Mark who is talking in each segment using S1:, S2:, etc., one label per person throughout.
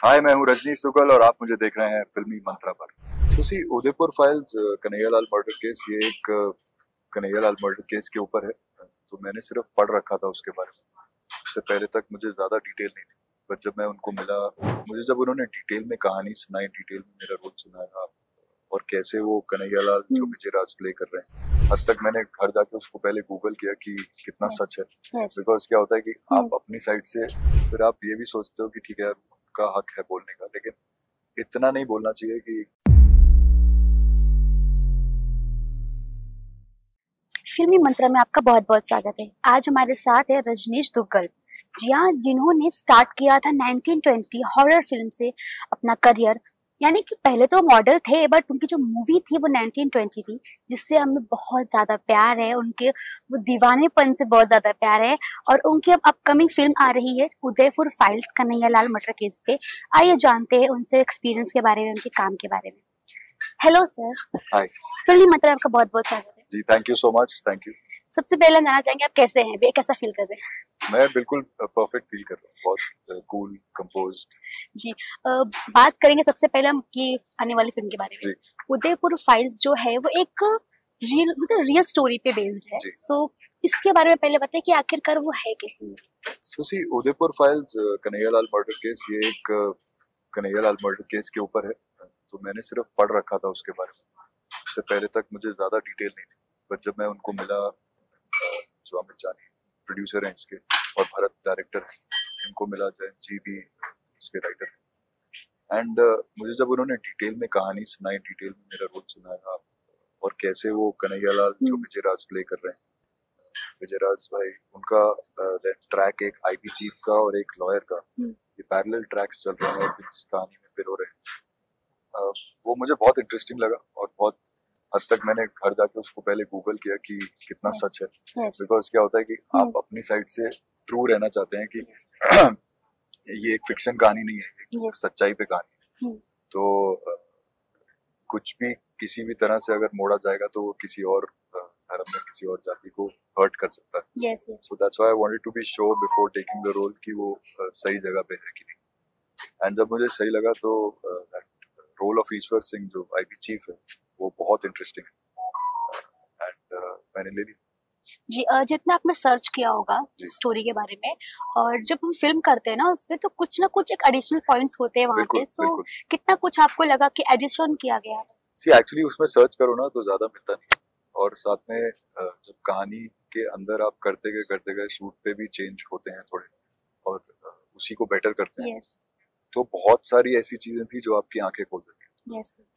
S1: हाय, मैं हूँ रजनीश दुग्गल और आप मुझे देख रहे हैं फिल्मी मंत्रा पर। See Udaipur files Kanhaiyalal murder case, ये एक कन्हैयालाल मर्डर केस के ऊपर है। तो मैंने सिर्फ पढ़ रखा था उसके बारे में। उससे पहले तक मुझे ज्यादा डिटेल नहीं थी, पर जब मैं उनको मिला, मुझे जब उन्होंने डिटेल में कहानी सुनाई, डिटेल में मेरा रोल सुनाया और कैसे वो कन्हैयालाल जो विजय राज प्ले कर रहे हैं, हद तक मैंने घर जाके उसको पहले गूगल किया कि कितना सच है। बिकॉज क्या होता है कि आप अपनी साइड से फिर आप ये भी सोचते हो कि ठीक है यार, उनका हक है बोलने का, लेकिन इतना नहीं बोलना चाहिए कि
S2: फिल्मी मंत्रा में आपका बहुत बहुत स्वागत है। आज हमारे साथ है रजनीश दुग्गल, जी हाँ, जिन्होंने स्टार्ट किया था 1920 हॉरर फिल्म से अपना करियर। यानी कि पहले तो मॉडल थे, बट उनकी जो मूवी थी वो 1920 थी, जिससे हमें बहुत ज्यादा प्यार है। उनके वो दीवानेपन से बहुत ज्यादा प्यार है। और उनकी अब अपकमिंग फिल्म आ रही है Udaipur files Kanhaiyalal murder case पे। आइए जानते हैं उनसे एक्सपीरियंस के बारे में, उनके काम के बारे में। Hello sir.
S1: हाय
S2: फिल्मी मंत्रा में आपका बहुत बहुत स्वागत है
S1: जी। Thank you so much. Thank you.
S2: सबसे पहले हम जानना चाहेंगे आप कैसे हैं, कैसा फील कर रहे हैं?
S1: मैं बिल्कुल परफेक्ट फील कर रहा हूँ, बहुत कूल कंपोज्ड।
S2: जी, बात करेंगे सबसे पहले हम की आने वाली फिल्म के बारे में। उदयपुर फाइल्स जो है वो एक रियल स्टोरी पे बेस्ड है। सो इसके बारे में पहले बताइए कि आखिरकार वो है कैसी।
S1: See Udaipur files Kanhaiyalal murder case, ये एक कन्हैयालाल मर्डर केस के ऊपर है। तो मैंने सिर्फ पढ़ रखा था उसके बारे में। उससे पहले तक मुझे ज्यादा डिटेल नहीं थी, पर जब मैं उनको मिला, जो अमित जानी प्रोड्यूसर हैं इसके और भरत डायरेक्टर हैं, इनको मिला, जयंत जी भी उसके राइटर हैं। एंड मुझे जब उन्होंने डिटेल में कहानी सुनाई, डिटेल में मेरा रोल सुनाया और कैसे वो कन्हैयालाल जो विजय राज प्ले कर रहे हैं, विजय राज भाई, उनका ट्रैक एक आईपी चीफ का और एक लॉयर का, ये पैरेलल ट्रैक्स चल रहे हैं इस कहानी में पिरो रहे हैं। वो मुझे बहुत इंटरेस्टिंग लगा और बहुत हद तक मैंने घर जाके उसको पहले गूगल किया कि कितना सच है। बिकॉज क्या होता है कि आप अपनी साइड से ट्रू रहना चाहते हैं कि ये एक फिक्शन कहानी नहीं है, एक सच्चाई पे कहानी है। तो कुछ भी किसी भी तरह से अगर मोड़ा जाएगा तो वो किसी और धर्म में किसी और जाति को हर्ट कर सकता है। So that's why I wanted to be sure before taking the role कि वो सही जगह पे है कि नहीं। एंड जब मुझे सही लगा तो that role of Ishwar Singh जो आईपी चीफ है, वो बहुत इंटरेस्टिंग है। एंड मैंने ले ली
S2: जी। जितना आपने सर्च किया होगा स्टोरी के बारे में, और जब हम फिल्म करते हैं ना उसमें, तो कुछ ना कुछ एक एडिशनल पॉइंट्स होते हैं वहाँ पे। सो कितना कुछ आपको लगा कि एडिशन किया गया है?
S1: सी एक्चुअली उसमें सर्च करो ना तो ज्यादा मिलता नहीं, और साथ में जब कहानी के अंदर आप करते गए शूट पे भी चेंज होते हैं थोड़े, और उसी को बेटर करते हैं। तो बहुत सारी ऐसी चीजें थी जो आपकी आंखें खोल देती हैं।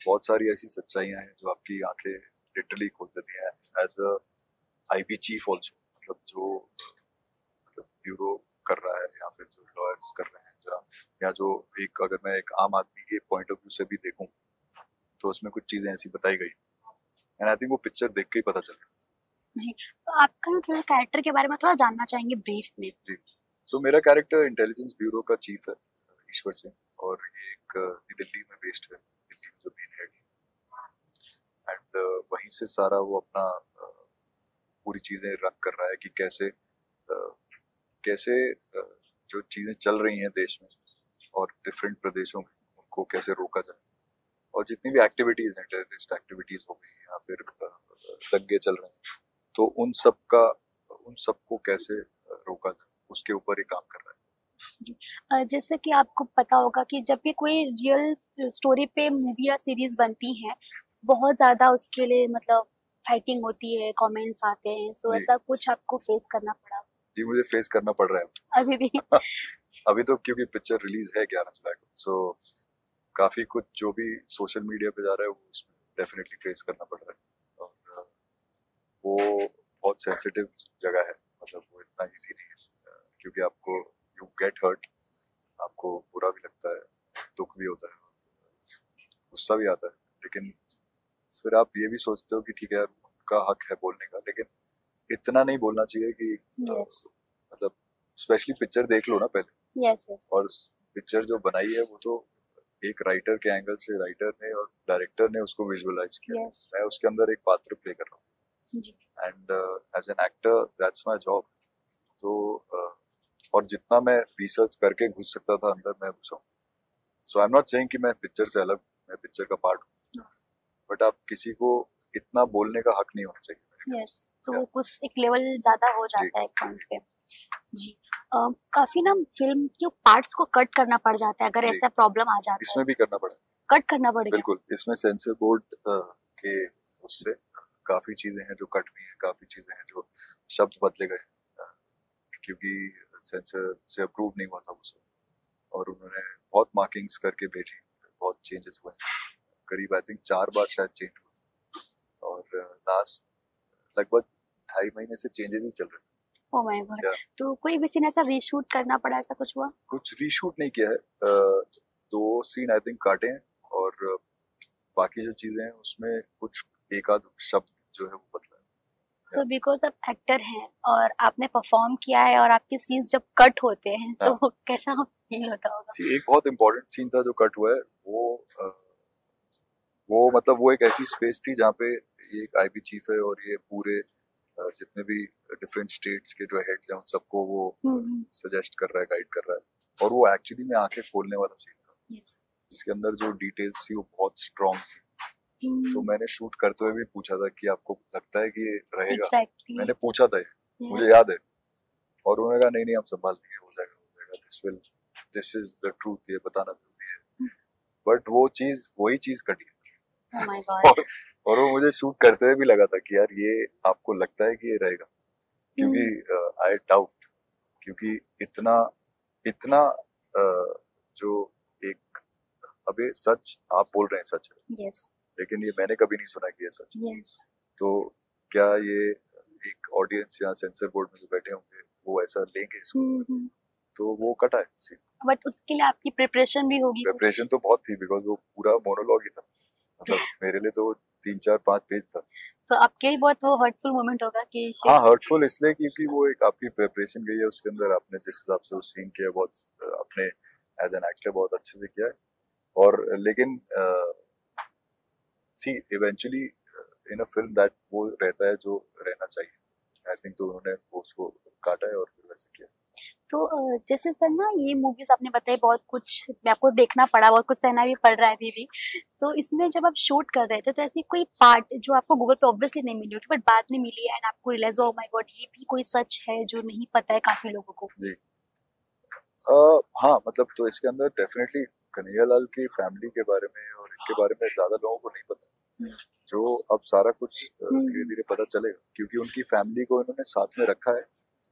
S1: बहुत सारी ऐसी सच्चाइयां हैं जो आपकी आंखें लिटरली खोल देती हैं। As a IB chief also, मतलब जो ब्यूरो कर रहा है या फिर जो लॉयर्स कर रहे हैं, या जो एक, अगर मैं एक आम आदमी के पॉइंट ऑफ व्यू से भी देखूं तो उसमें कुछ चीजें ऐसी बताई गई, एंड आई थिंक वो पिक्चर देख के ही पता चल गया।
S2: जी, तो आपका ना थोड़ा कैरेक्टर के बारे में थोड़ा जानना चाहेंगे ब्रीफ में।
S1: जी, सो मेरा कैरेक्टर इंटेलिजेंस ब्यूरो का चीफ है, ईश्वर सिंह, और ये एक दिल्ली में बेस्ड है, दिल्ली में जो मेन हेड है। एंड वहीं से सारा वो अपना पूरी चीजें रन कर रहा है कि कैसे कैसे जो चीजें चल रही हैं देश में और डिफरेंट प्रदेशों में, उनको कैसे रोका जाए। और जितनी भी एक्टिविटीज हैं, टेररिस्ट एक्टिविटीज हो गई या फिर दंगे चल रहे हैं, तो उन सबको कैसे रोका जाए, उसके ऊपर ही काम कर रहा है।
S2: जैसे कि आपको पता होगा कि जब भी कोई रियल स्टोरी पे मूवी या सीरीज बनती है, बहुत ज्यादा उसके लिए मतलब फाइटिंग होती है, कमेंट्स आते हैं। सो ऐसा कुछ आपको फेस करना पड़ा?
S1: जी, मुझे फेस करना पड़ रहा है
S2: अभी भी।
S1: अभी तो क्योंकि पिक्चर रिलीज है 11 जुलाई को, सो काफी कुछ जो भी सोशल मीडिया पे जा रहा है वो उसमें डेफिनेटली फेस करना पड़ रहा है। और वो बहुत सेंसिटिव जगह है, मतलब वो इतना इजी नहीं है, क्योंकि आपको यू गेट हर्ट, आपको बुरा भी लगता है, दुख भी होता है, गुस्सा भी आता है, लेकिन फिर आप ये भी सोचते हो कि ठीक है यार, उनका हक है बोलने का, लेकिन इतना नहीं बोलना चाहिए कि मतलब स्पेशली पिक्चर देख लो ना पहले। और पिक्चर जो बनाई है वो तो एक राइटर के एंगल से राइटर ने और डायरेक्टर ने उसको विजुअलाइज किया। मैं उसके अंदर एक पात्र प्ले कर रहा हूँ, and as an actor that's my job. तो और जितना मैं रिसर्च करके घुस सकता था अंदर, मैं घुसा हूँ। सो आई एम नॉट सेइंग कि मैं पिक्चर से अलग, मैं पिक्चर का पार्ट हूँ, बट आप किसी को इतना बोलने का हक नहीं होना चाहिए।
S2: यस, तो कुछ एक लेवल ज्यादा हो जाता है एक पॉइंट पे। जी, काफी ना फिल्म के पार्ट्स को कट करना पड़ जाता है अगर ऐसा प्रॉब्लम आ जाता है।
S1: इसमें भी करना पड़ा,
S2: कट करना पड़ेगा।
S1: बिल्कुल, इसमें सेंसर बोर्ड के उससे काफी चीजें हैं जो कट हुई हैं, काफी चीजें हैं जो शब्द बदले गए, क्योंकि सेंसर से अप्रूव नहीं हुआ था वो सब, और उन्होंने बहुत मार्किंग्स करके भेजी, बहुत चेंजेस हुए, करीब आई थिंक 4 बार शायद चेंज हुआ, और लास्ट लगभग 2.5 महीने से चेंजेस ही चल रहे हैं।
S2: ओह माय गॉड, तो कोई भी सीन ऐसा रीशूट करना पड़ा, ऐसा कुछ हुआ?
S1: कुछ रीशूट नहीं किया है, 2 सीन आई थिंक काटे हैं, और बाकी जो चीजें हैं उसमें कुछ एक आध शब्द जो है वो बदला है।
S2: सो बिकॉज आप एक्टर हैं और आपने परफॉर्म किया है और आपके सीन्स जब कट होते हैं सो कैसा फील होता होगा?
S1: एक बहुत इम्पोर्टेंट सीन था जो कट हुआ है, वो मतलब वो एक ऐसी स्पेस थी जहाँ पे ये एक आईबी चीफ है और ये पूरे जितने भी डिफरेंट स्टेट्स के जो हेड्स हैं उन सबको वो सजेस्ट कर रहा है, गाइड कर रहा है, और वो एक्चुअली में आंखें खोलने वाला सीन था, जिसके अंदर जो डिटेल्स थी वो बहुत स्ट्रॉन्ग थी। तो मैंने शूट करते हुए भी पूछा था कि आपको लगता है कि ये रहेगा? मैंने पूछा था ये, मुझे याद है, और उन्होंने कहा नहीं नहीं हम संभाल लेंगे, हो जाएगा, दिस इज द ट्रूथ, ये बताना जरूरी है। बट वो चीज, वही चीज कटी और वो मुझे शूट करते हुए भी लगा था कि यार ये आपको लगता है कि ये रहेगा, क्योंकि आई डाउट, क्योंकि इतना इतना जो एक अबे सच आप बोल रहे हैं सच है, लेकिन ये मैंने कभी नहीं सुना कि ये सच है। तो क्या ये एक ऑडियंस या सेंसर बोर्ड में जो बैठे होंगे वो ऐसा लेंगे इसको? तो वो कटा है सीन।
S2: बट उसके लिए आपकी प्रिपरेशन भी होगी।
S1: प्रिपरेशन तो बहुत थी, बिकॉज वो पूरा मोनोलॉग ही था, मतलब मेरे लिए तो 3-4-5 पेज था।
S2: So, आपके लिए बहुत वो हर्टफुल मोमेंट होगा कि
S1: हाँ, हर्टफुल इसलिए क्योंकि वो एक आपकी प्रिपरेशन गई है उसके अंदर, आपने जिस हिसाब से वो सीन किया बहुत अपने एज एन एक्टर बहुत अच्छे से किया है, और लेकिन see eventually in a film that वो रहता है जो रहना चाहिए, आई थिंक, तो उन्होंने उसको काटा है और फिर वैसे किया।
S2: तो जैसे सर ना ये मूवीज आपने बताई बहुत कुछ आपको देखना पड़ा, बहुत कुछ सहना भी पड़ रहा है अभी भी, तो इसमें जब आप शूट कर रहे थे तो ऐसी कोई पार्ट जो आपको गूगल पे ऑब्वियसली नहीं मिली होगी बट बाद में मिली एंड आपको रियलाइज हुआ, ओह माय गॉड ये भी कोई सच है जो नहीं पता है काफी लोगों को?
S1: जी हाँ, मतलब तो इसके अंदर डेफिनेटली कन्हैयालाल की फैमिली के बारे में और इनके बारे में ज्यादा लोगों को नहीं पता, जो अब सारा कुछ धीरे धीरे पता चलेगा, क्योंकि उनकी फैमिली को इन्होंने साथ में रखा है,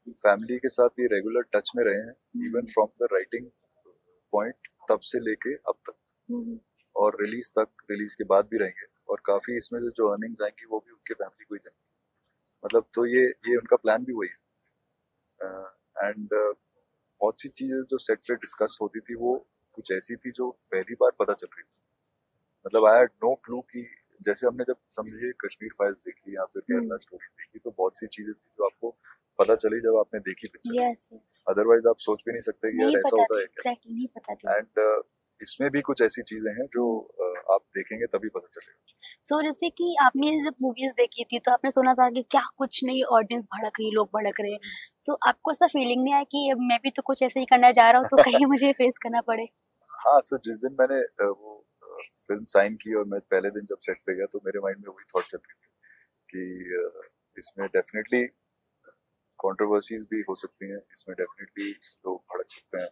S1: फैमिली के साथ ये रेगुलर टच में रहे हैं, even from the writing point तब से लेके अब तक, और रिलीज तक, रिलीज के बाद भी रहेंगे, और काफी इसमें से जो अर्निंग्स आएंगी वो भी उनके फैमिली को ही जाएंगी, मतलब तो ये उनका प्लान भी वही है। एंड बहुत सी चीजें जो सेट पे डिस्कस होती थी वो कुछ ऐसी थी जो पहली बार पता चल रही थी, मतलब आई हैड नो क्लू कि जैसे हमने जब समझिए कश्मीर फाइल्स देखी या फिर केरला स्टोरी देखी तो बहुत सी चीजें थी जो आपको पता चली जब आपने देखी पिक्चर, अदरवाइज आप सोच भी नहीं सकते कि यार ऐसा होता है क्या। एंड इसमें भी कुछ ऐसी चीजें हैं जो आप देखेंगे तभी पता चलेगा।
S2: सो जैसे कि आपने जब मूवीज देखी थी तो आपने सुना था कि क्या कुछ नहीं, ऑडियंस भड़क रही, लोग भड़क रहे, सो आपको ऐसा फीलिंग नहीं आया कि मैं भी तो कुछ ऐसे ही करना जा रहा हूँ तो कहीं मुझे फेस करना पड़े?
S1: हाँ सर, जिस दिन मैंने वो फिल्म साइन की और मैं पहले दिन जब सेट पे गया तो मेरे माइंड में वही थॉट चल रही थी कि इसमें डेफिनेटली कंट्रोवर्सीज भी हो सकती हैं, इसमें डेफिनेटली लोग भड़क सकते हैं,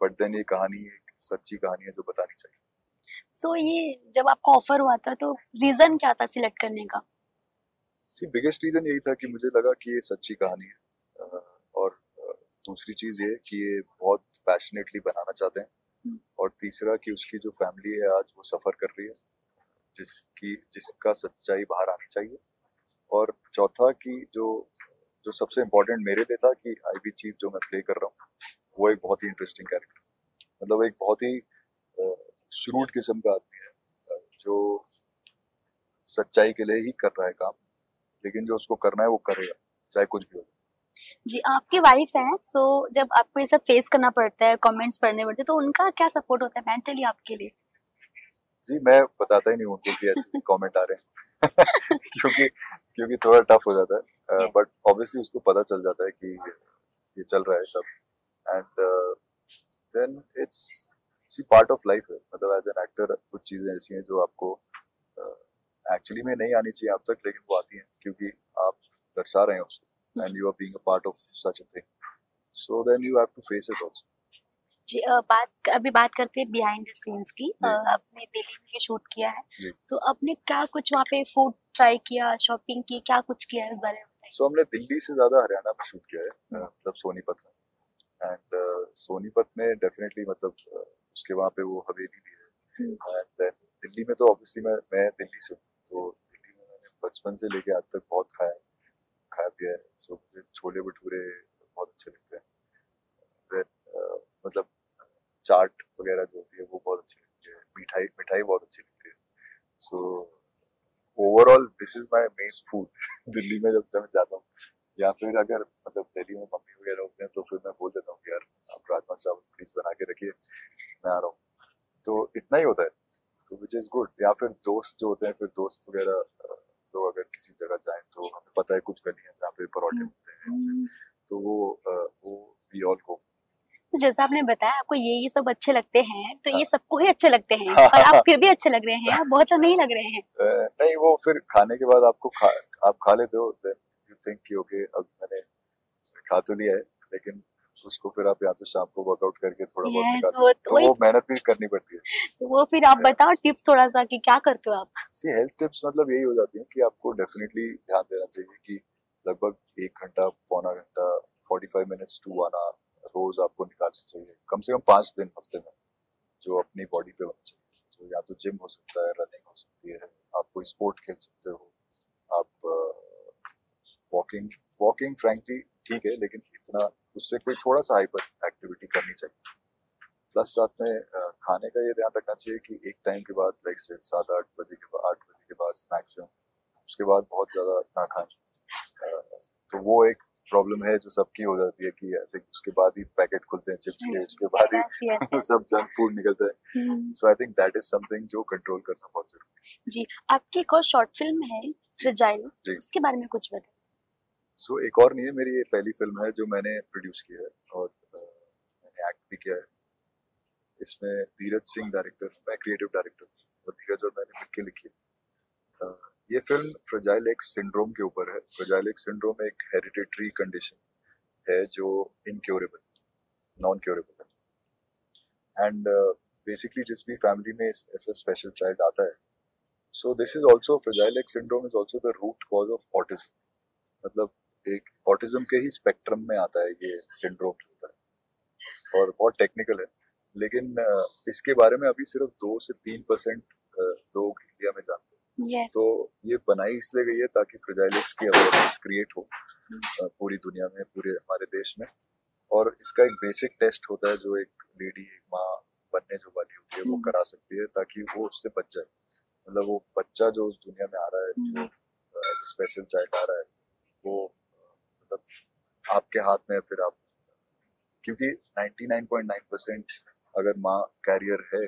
S1: बट देन ये कहानी एक सच्ची कहानी है जो बतानी चाहिए।
S2: सो ये जब आपको ऑफर हुआ था तो रीजन क्या था सिलेक्ट करने का?
S1: बिगेस्ट रीजन यही था कि मुझे लगा कि ये सच्ची कहानी है, और दूसरी चीज ये कि ये बहुत पैशनेटली बनाना चाहते हैं, और तीसरा कि उसकी जो फैमिली है आज वो सफर कर रही है जिसका सच्चाई बाहर आनी चाहिए, और चौथा कि जो सबसे इम्पोर्टेंट मेरे लिए था कि आईबी चीफ जो मैं प्ले कर रहा हूँ वो एक बहुत ही इंटरेस्टिंग कैरेक्टर, मतलब एक बहुत ही श्रूड किस्म का आदमी है जो सच्चाई के लिए ही कर रहा है काम, लेकिन जो उसको करना है वो करेगा चाहे कुछ भी हो।
S2: जी, आपकी वाइफ है, सो जब आपको ये सब फेस करना पड़ता है, कमेंट्स पढ़ने पड़ते हैं, तो उनका क्या सपोर्ट होता है मेंटली आपके लिए?
S1: जी, मैं बताता ही नहीं उनको कि ऐसे कमेंट आ रहे हैं क्योंकि थोड़ा टफ हो जाता है, बट ऑब्वियसली उसको पता चल जाता है कि ये चल रहा है सब, and then it's see part of life है, मतलब एज एन एक्टर कुछ चीजें ऐसी हैं जो आपको एक्चुअली में नहीं आनी चाहिए आप तक, लेकिन वो आती हैं क्योंकि आप दर्शा रहे हैं उसको and you are being a part of such a thing, so then you have to face it also.
S2: जी अभी बात करते हैं बिहाइंड द सीन्स की। आपने दिल्ली में ये शूट किया है, सो आपने क्या कुछ वहाँ पे फूड ट्राई किया, शॉपिंग की, क्या कुछ किया है इस बारे में बताइए।
S1: सो हमने दिल्ली से ज्यादा हरियाणा में शूट किया है, मतलब सोनीपत में, एंड सोनीपत में डेफिनेटली मतलब उसके वहाँ पे वो हवेली भी है, एंड देन दिल्ली में तो ऑब्वियसली मैं दिल्ली से हूँ, तो दिल्ली में मैंने बचपन से लेके आज तक बहुत खाया पिया है। सो मुझे छोले भटूरे बहुत अच्छे लगते हैं, फिर मतलब चाट वगैरह जो होती है वो बहुत अच्छी लगती है, मिठाई मिठाई बहुत अच्छी लगती है। So overall this is my main food Delhi में जब मैं जाता हूँ, या फिर अगर मतलब दिल्ली में मम्मी वगैरह होते हैं तो फिर मैं बोल देता हूँ कि यार आप राजमा चावल प्लीज बना के रखिए, मैं आ रहा हूँ, तो इतना ही होता है, तो विच इज गुड। या फिर दोस्त जो होते हैं, फिर दोस्त वगैरह तो अगर किसी जगह जाएं तो हमें पता है कुछ गली है जहाँ पे परोठे मिलते हैं, तो वो वी ऑल गो।
S2: तो जैसा आपने बताया आपको ये सब अच्छे लगते हैं, तो ये सबको ही अच्छे लगते हैं और आप फिर भी अच्छे लग रहे हैं, बहुत लोग नहीं लग रहे हैं।
S1: नहीं, वो फिर खाने के बाद आप खा लेते हो, देन यू थिंक कि ओके अब मैंने खा तो लिया है, लेकिन उसको फिर आप या तो शाम को वर्कआउट करके थोड़ा बहुत
S2: यस
S1: निकाल, तो वो मेहनत भी करनी पड़ती है।
S2: तो वो फिर आप बताओ टिप्स थोड़ा सा कि क्या करते हो आप।
S1: सी हेल्थ टिप्स मतलब यही हो जाती है कि आपको डेफिनेटली ध्यान देना चाहिए कि लगभग 1 घंटा पौना घंटा 45 मिनट्स टू 1 आवर रोज आपको निकालना चाहिए, कम से कम 5 दिन हफ्ते में, जो अपनी बॉडी पे होना चाहिए। तो या तो जिम हो सकता है, रनिंग हो सकती है, आप कोई स्पोर्ट खेल सकते हो, आप वॉकिंग वॉकिंग फ्रैंकली ठीक है, लेकिन इतना उससे कोई थोड़ा सा हाइपर एक्टिविटी करनी चाहिए। प्लस साथ में खाने का ये ध्यान रखना चाहिए कि एक टाइम के बाद लाइक से 7-8 बजे के बाद मैक्सिमम, उसके बाद बहुत ज्यादा ना खाएं। तो वो एक प्रॉब्लम है जो सबकी हो जाती है कि ऐसे उसके बाद ही पैकेट खुलते हैं चिप्स के, उसके बाद ही सब जंक फूड निकलता है। So I think that is something जो कंट्रोल करना बहुत जरूरी है।
S2: जी, आपकी एक और शॉर्ट फिल्म है फ्रेजाइल, उसके बारे में कुछ बताइए।
S1: सो एक और नहीं है, मेरी ये पहली फिल्म है जो मैंने प्रोड्यूस किया है और मैंने एक्ट भी किया है। इसमें धीरज सिंह डायरेक्टर, मैं क्रिएटिव डायरेक्टर, और धीरज और मैंने मिलकर लिखी है। ये फिल्म फ्रेजाइल एक्स सिंड्रोम के ऊपर है। फ्रेजाइल एक्स सिंड्रोम एक हेरिडिटरी कंडीशन है जो इनक्योरेबल, नॉन क्योरेबल है, एंड बेसिकली जिस भी फैमिली में ऐसा स्पेशल चाइल्ड आता है, so this is also fragile X syndrome is also the root cause of autism, मतलब एक ऑटिज्म के ही स्पेक्ट्रम में आता है ये सिंड्रोम होता है, और बहुत टेक्निकल है, लेकिन इसके बारे में अभी सिर्फ 2 से 3% लोग इंडिया में जानते हैं। तो ये बनाई इसलिए गई है ताकि फ्रेजाइल एक्स की अवेयरनेस क्रिएट हो पूरी दुनिया में, पूरे हमारे देश में। और इसका एक बेसिक टेस्ट होता है जो एक लेडी, एक माँ बनने जो वाली होती है वो करा सकती है, ताकि वो उससे बच जाए। मतलब वो बच्चा जो उस दुनिया में आ रहा है, जो स्पेशल चाइल्ड आ रहा है, वो मतलब आपके हाथ में है। फिर आप, क्योंकि 99.9% अगर माँ कैरियर है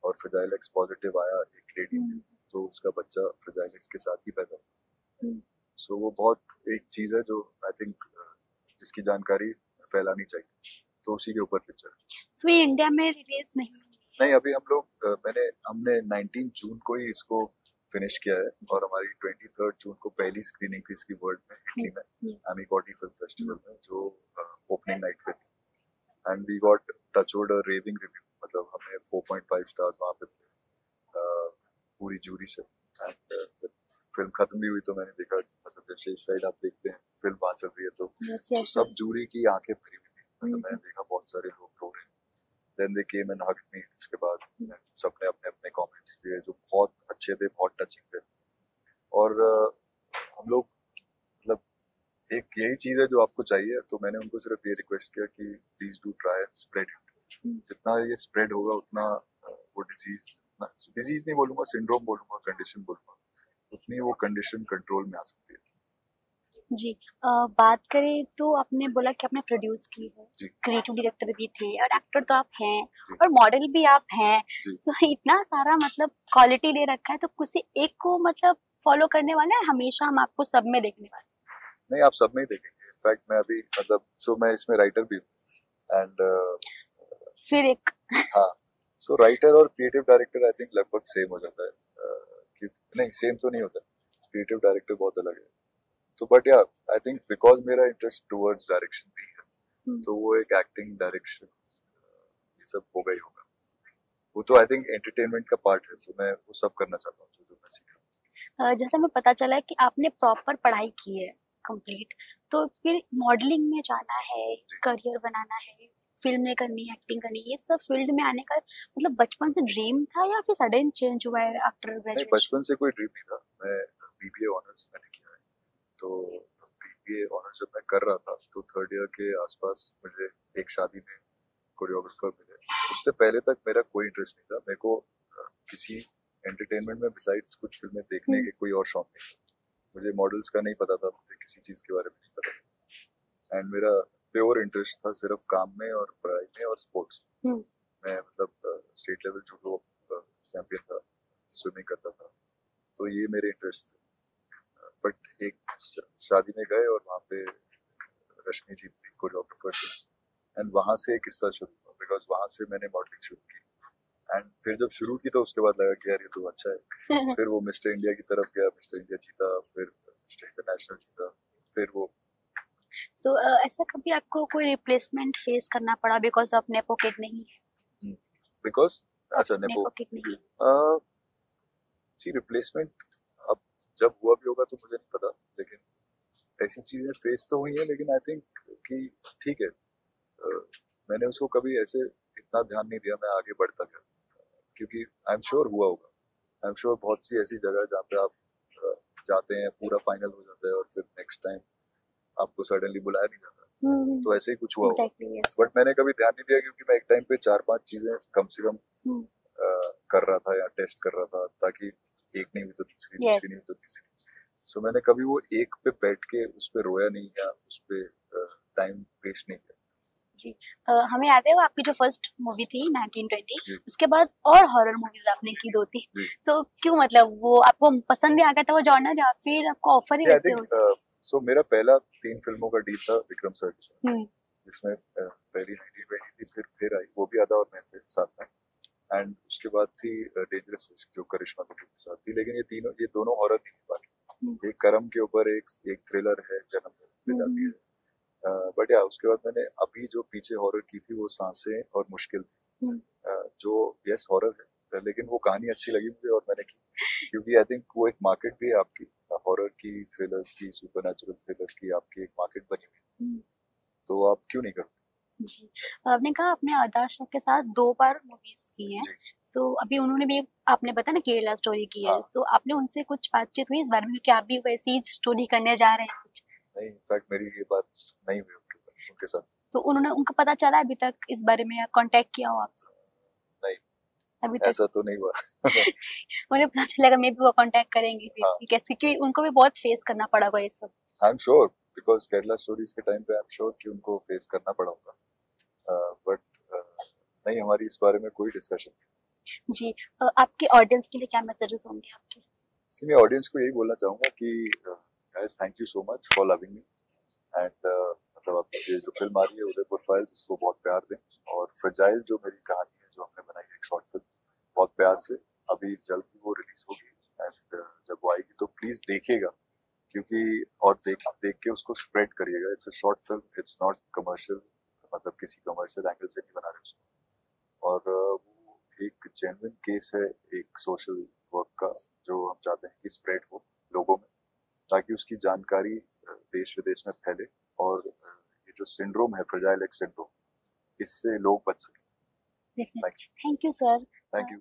S1: और फ्रेजाइल एक्स पॉजिटिव आया एक लेडी में, तो उसका बच्चा फ्रेजाइल एक्स के साथ ही पैदा होगा। सो वो बहुत एक चीज है जो आई थिंक जिसकी जानकारी फैलानी चाहिए, तो उसी के ऊपर पिक्चर है।
S2: तो ये इंडिया में रिलीज नहीं
S1: अभी हम लोग हमने 19 जून को ही इसको फिनिश किया है, और हमारी 23 जून को पहली स्क्रीनिंग थी इसकी वर्ल्ड में, इटली में एमिकोटी फिल्म फेस्टिवल में, जो ओपनिंग नाइट पे थी, and we got touchwood a raving review, मतलब हमें 4.5 स्टार्स वहाँ पे पूरी जूरी से। एंड जब फिल्म खत्म भी हुई तो मैंने देखा, मतलब जैसे इस साइड आप देखते हैं फिल्म वहाँ चल रही है, तो सब जूरी की आंखें भरी हुई थी, मतलब मैंने देखा बहुत सारे लोग रो रहे हैं। Then they came and hugged me, उसके बाद सबने अपने अपने कमेंट्स दिए जो बहुत अच्छे थे, बहुत टचिंग थे। और हम लोग मतलब एक यही चीज है जो आपको चाहिए, तो मैंने उनको सिर्फ ये रिक्वेस्ट किया कि please do try and spread it. जितना ये स्प्रेड होगा उतना वो डिजीज नहीं बोलूंगा, सिंड्रोम बोलूंगा, कंडीशन बोलूंगा, उतनी वो कंडीशन कंट्रोल में आ सकती है।
S2: जी, बात करें तो आपने बोला कि आपने प्रोड्यूस की है, क्रिएटिव डायरेक्टर भी थे और एक्टर तो आप हैं और मॉडल भी आप हैं, तो इतना सारा मतलब क्वालिटी ले रखा है, तो किसी एक को मतलब फॉलो करने वाले हैं, हमेशा हम आपको सब में देखने वाले?
S1: नहीं, आप सब में ही देखेंगे। इनफैक्ट मैं अभी मतलब मैं इसमें राइटर भी हूँ, एंड
S2: फिर एक
S1: हाँ, सो राइटर और क्रिएटिव डायरेक्टर आई थिंक लगभग सेम हो जाता है, नहीं सेम तो नहीं होता, क्रिएटिव डायरेक्टर बहुत अलग है। तो बट या आई थिंक बिकॉज मेरा इंटरेस्ट टुवर्ड्स डायरेक्शन भी है, तो वो एक एक्टिंग डायरेक्शन ये सब होगा ही होगा। वो तो आई थिंक एंटरटेनमेंट का पार्ट है, सो मैं वो सब करना चाहता हूँ जो मैं सीखा।
S2: जैसा हमें पता चला है कि आपने प्रॉपर पढ़ाई की है कंप्लीट, तो फिर मॉडलिंग में जाना है, करियर बनाना है, फिल्में करनी है, एक्टिंग करनी है, ये सब फील्ड में आने का मतलब बचपन से ड्रीम था या फिर सडन चेंज हुआ है आफ्टर
S1: नहीं,
S2: ग्रेजुएशन?
S1: बचपन से कोई ड्रीम नहीं था। मैं बीबीए ऑनर्स मैंने किया है, तो बीबीए ऑनर्स जब मैं कर रहा था तो थर्ड ईयर के आसपास मुझे एक शादी में कोरियोग्राफर मिले। उससे पहले तक मेरा कोई इंटरेस्ट नहीं था, मेरे को किसी एंटरटेनमेंट में बिसाइड्स कुछ फिल्में देखने के कोई और शौक नहीं था। मुझे मॉडल्स का नहीं पता था, मुझे किसी चीज के बारे में नहीं पता था, एंड मेरा प्योर इंटरेस्ट था सिर्फ काम में और पढ़ाई में और स्पोर्ट्स में। मैं मतलब स्टेट लेवल जूडो चैंपियन था, स्विमिंग करता था, तो ये मेरे इंटरेस्ट थे। बट एक शादी में गए और वहाँ पे रश्मि जी कोरियोग्राफर थे, एंड वहाँ से एक किस्सा शुरू हुआ, बिकॉज वहाँ से मैंने मॉडलिंग शुरू की। एंड फिर जब शुरू की तो उसके बाद लगा कि यार ये तो अच्छा है। फिर वो मिस्टर इंडिया की तरफ गया, मिस्टर इंडिया जीता, फिर मिस्टर इंटरनेशनल जीता, फिर वो
S2: ऐसा कभी आपको कोई रिप्लेसमेंट फेस करना पड़ा बिकॉज ऑफ नेपो किड नहीं है?
S1: बिकॉज अच्छा
S2: नेपो किड नहीं
S1: जी रिप्लेसमेंट अब जब हुआ भी होगा तो मुझे नहीं पता, लेकिन ऐसी चीजें फेस तो हुई है, लेकिन आई थिंक कि ठीक है, मैंने उसको कभी ऐसे इतना ध्यान नहीं दिया, मैं आगे बढ़ता गया, क्योंकि आई एम श्योर हुआ होगा। आई एम श्योर बहुत सी ऐसी जगह जहाँ पे आप जाते हैं, पूरा फाइनल हो जाता है और फिर नेक्स्ट टाइम आपको सडनली बुलाया नहीं जाता, तो ऐसे ही कुछ हुआ होगा। बट मैंने कभी ध्यान नहीं दिया, क्योंकि मैं एक टाइम पे 4-5 चीजें कम से कम कर रहा था या टेस्ट कर रहा था, ताकि एक नहीं हुई तो दूसरी, दूसरी नहीं हुई तो तीसरी। सो मैंने कभी वो एक पे बैठ के उस पे रोया नहीं या उस पे टाइम वेस्ट नहीं किया।
S2: जी हमें याद है वो आपकी जो फर्स्ट मूवी थी 1920, उसके बाद और हॉरर मूवीज आपने की 2-3, तो क्यों मतलब वो आपको पसंद ही आ गया था वो जॉनर या फिर आपको ऑफर ही वैसे हुआ?
S1: सो मेरा पहला 3 फिल्मों का डील था विक्रम सर के साथ, जिसमें पहली 1920 थी, फिर आई, वो भी आधा और मैं थे साथ में, एंड उसके बाद थी डेंजरस जो करिश्मा कपूर के साथ थी। लेकिन ये दोनों हॉरर नहीं थी, बाकी एक कर्म के ऊपर एक थ्रिलर है जन्म पे जाती है। बट या उसके बाद मैंने अभी जो पीछे हॉरर की थी वो सांसें और मुश्किल थी, जो यस हॉरर है, लेकिन वो कहानी अच्छी लगी मुझे और मैंने की, क्योंकि आई थिंक वो एक मार्केट भी है आपकी, हॉरर की, थ्रिलर्स की, सुपरनैचुरल थ्रिलर की आपकी एक मार्केट बनी हुई, तो आप क्यों नहीं करोगे?
S2: जी आपने कहा आपने आदा अशरफ के साथ 2 बार मूवीज की हैं, सो अभी उन्होंने भी आपने बताया ना केरला स्टोरी की है, सो आपने उनसे कुछ बातचीत हुई इस बारे में कि आप भी वैसी स्टोरी करने जा रहे हैं कुछ?
S1: नहीं, इनफैक्ट मेरी ये बात नहीं हुई उनके साथ।
S2: तो उनको पता चला अभी तक इस बारे में या कांटेक्ट किया हो आपसे?
S1: नहीं,
S2: अभी तक
S1: ऐसा तो नहीं हुआ।
S2: उन्हें पता चलेगा, मे बी वो कांटेक्ट करेंगे फिर कैसे, क्योंकि उनको भी बहुत फेस करना पड़ा होगा ये सब।
S1: I am sure, because Kerala stories के टाइम पे आई एम श्योर कि उनको फेस करना पड़ा होगा, बट नहीं, हमारी इस बारे में कोई डिस्कशन नहीं।
S2: जी आपके ऑडियंस के लिए क्या मैसेजेस होंगे आपके?
S1: मैं ऑडियंस को यही बोलना चाहूंगा कि guys thank you so much for loving me, and मतलब अब ये जो फिल्म आ रही है उदयपुर फाइल्स, इसको बहुत प्यार दें, और फ्रेजाइल जो मेरी कहानी है जो हमने बनाई है एक शॉर्ट फिल्म, बहुत प्यार से, अभी जल्द ही वो रिलीज होगी, एंड जब वो आएगी तो प्लीज देखिएगा, क्योंकि और देख के उसको स्प्रेड करिएगा। It's a short film, it's not commercial, मतलब किसी कमर्शियल एंगल से नहीं बना रहे उसको, और वो एक जेन्युइन केस है एक सोशल वर्क का, जो हम चाहते हैं कि स्प्रेड हो लोगों में, ताकि उसकी जानकारी देश विदेश में फैले, और ये जो सिंड्रोम है फ्रेजाइल एक्स सिंड्रोम, इससे लोग बच सकें।
S2: Thank you sir.
S1: Thank you.